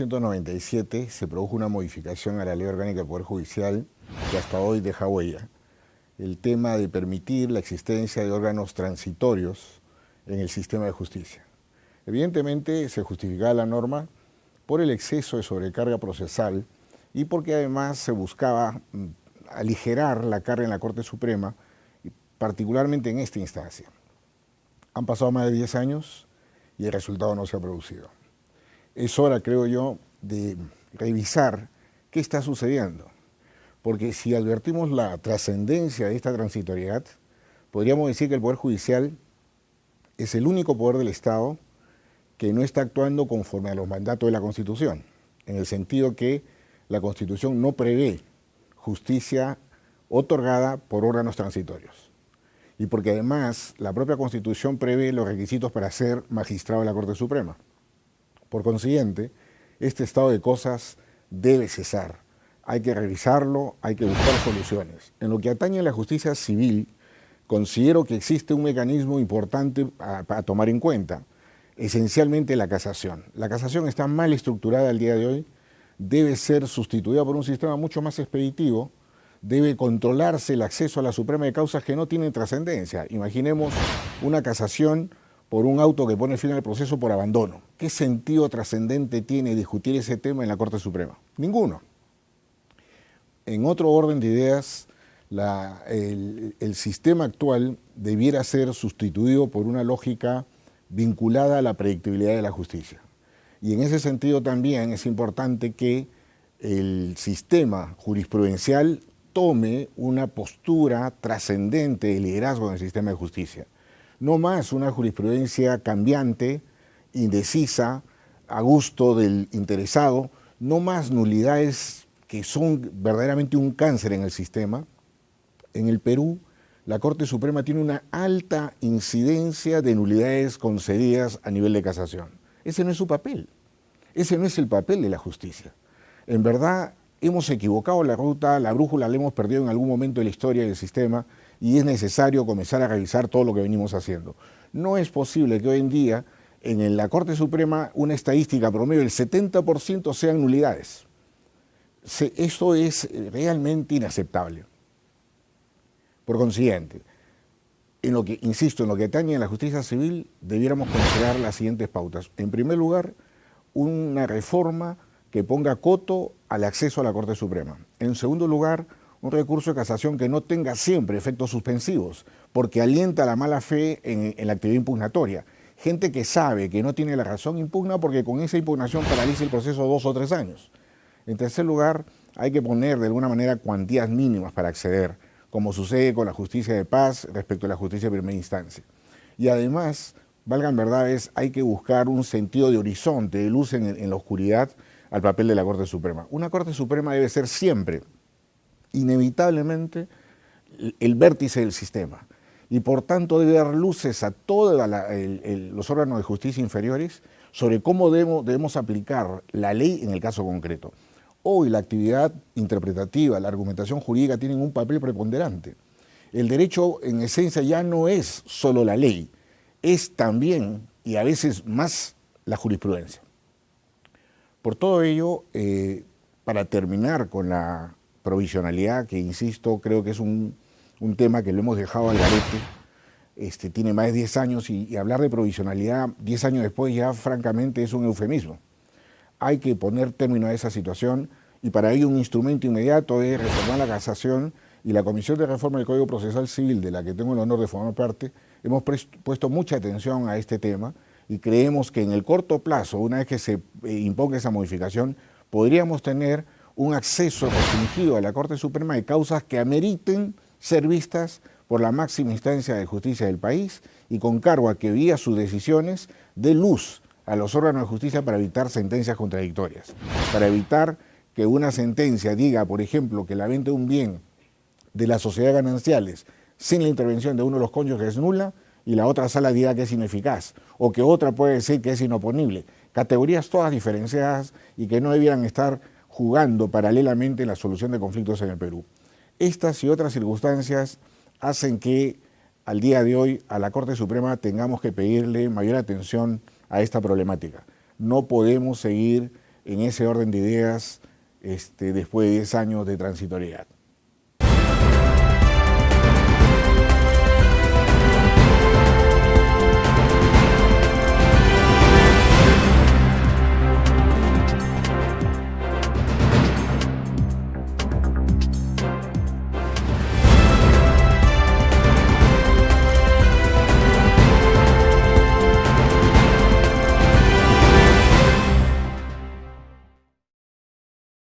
1997 se produjo una modificación a la Ley Orgánica del Poder Judicial que hasta hoy deja huella. El tema de permitir la existencia de órganos transitorios en el sistema de justicia. Evidentemente se justificaba la norma por el exceso de sobrecarga procesal y porque además se buscaba aligerar la carga en la Corte Suprema, particularmente en esta instancia. Han pasado más de 10 años y el resultado no se ha producido. Es hora, creo yo, de revisar qué está sucediendo, porque si advertimos la trascendencia de esta transitoriedad, podríamos decir que el Poder Judicial es el único poder del Estado que no está actuando conforme a los mandatos de la Constitución, en el sentido que la Constitución no prevé justicia otorgada por órganos transitorios. Y porque además la propia Constitución prevé los requisitos para ser magistrado de la Corte Suprema. Por consiguiente, este estado de cosas debe cesar. Hay que revisarlo, hay que buscar soluciones. En lo que atañe a la justicia civil, considero que existe un mecanismo importante a tomar en cuenta, esencialmente la casación. La casación está mal estructurada al día de hoy, debe ser sustituida por un sistema mucho más expeditivo, debe controlarse el acceso a la Suprema de causas que no tienen trascendencia. Imaginemos una casación por un auto que pone fin al proceso por abandono. ¿Qué sentido trascendente tiene discutir ese tema en la Corte Suprema? Ninguno. En otro orden de ideas, el sistema actual debiera ser sustituido por una lógica vinculada a la predictibilidad de la justicia. Y en ese sentido también es importante que el sistema jurisprudencial tome una postura trascendente de liderazgo en el sistema de justicia. No más una jurisprudencia cambiante, indecisa, a gusto del interesado, no más nulidades que son verdaderamente un cáncer en el sistema. En el Perú, la Corte Suprema tiene una alta incidencia de nulidades concedidas a nivel de casación. Ese no es su papel, ese no es el papel de la justicia. En verdad, hemos equivocado la ruta, la brújula la hemos perdido en algún momento de la historia del sistema y es necesario comenzar a revisar todo lo que venimos haciendo. No es posible que hoy en día en la Corte Suprema una estadística promedio del 70% sean nulidades. Esto es realmente inaceptable. Por consiguiente, insisto, en lo que atañe a la justicia civil, debiéramos considerar las siguientes pautas. En primer lugar, una reforma que ponga coto al acceso a la Corte Suprema. En segundo lugar, un recurso de casación que no tenga siempre efectos suspensivos, porque alienta la mala fe en la actividad impugnatoria. Gente que sabe que no tiene la razón impugna porque con esa impugnación paraliza el proceso 2 o 3 años. En tercer lugar, hay que poner de alguna manera cuantías mínimas para acceder, como sucede con la justicia de paz respecto a la justicia de primera instancia. Y además, valgan verdades, hay que buscar un sentido de horizonte, de luz en la oscuridad al papel de la Corte Suprema. Una Corte Suprema debe ser siempre, inevitablemente, el vértice del sistema y por tanto debe dar luces a todos los órganos de justicia inferiores sobre cómo debemos aplicar la ley en el caso concreto. Hoy la actividad interpretativa, la argumentación jurídica tienen un papel preponderante. El derecho en esencia ya no es solo la ley, es también y a veces más la jurisprudencia. Por todo ello, para terminar con la provisionalidad, que insisto, creo que es un tema que lo hemos dejado al garete, tiene más de 10 años y hablar de provisionalidad 10 años después ya francamente es un eufemismo. Hay que poner término a esa situación y para ello un instrumento inmediato es reformar la casación y la Comisión de Reforma del Código Procesal Civil, de la que tengo el honor de formar parte, hemos puesto mucha atención a este tema y creemos que en el corto plazo, una vez que se imponga esa modificación, podríamos tener un acceso restringido a la Corte Suprema de causas que ameriten ser vistas por la máxima instancia de justicia del país y con cargo a que vía sus decisiones dé luz a los órganos de justicia para evitar sentencias contradictorias, para evitar que una sentencia diga, por ejemplo, que la venta de un bien de las sociedades gananciales sin la intervención de uno de los cónyuges es nula y la otra sala diga que es ineficaz, o que otra puede decir que es inoponible. Categorías todas diferenciadas y que no debieran estar jugando paralelamente en la solución de conflictos en el Perú. Estas y otras circunstancias hacen que al día de hoy a la Corte Suprema tengamos que pedirle mayor atención a esta problemática. No podemos seguir en ese orden de ideas después de 10 años de transitoriedad.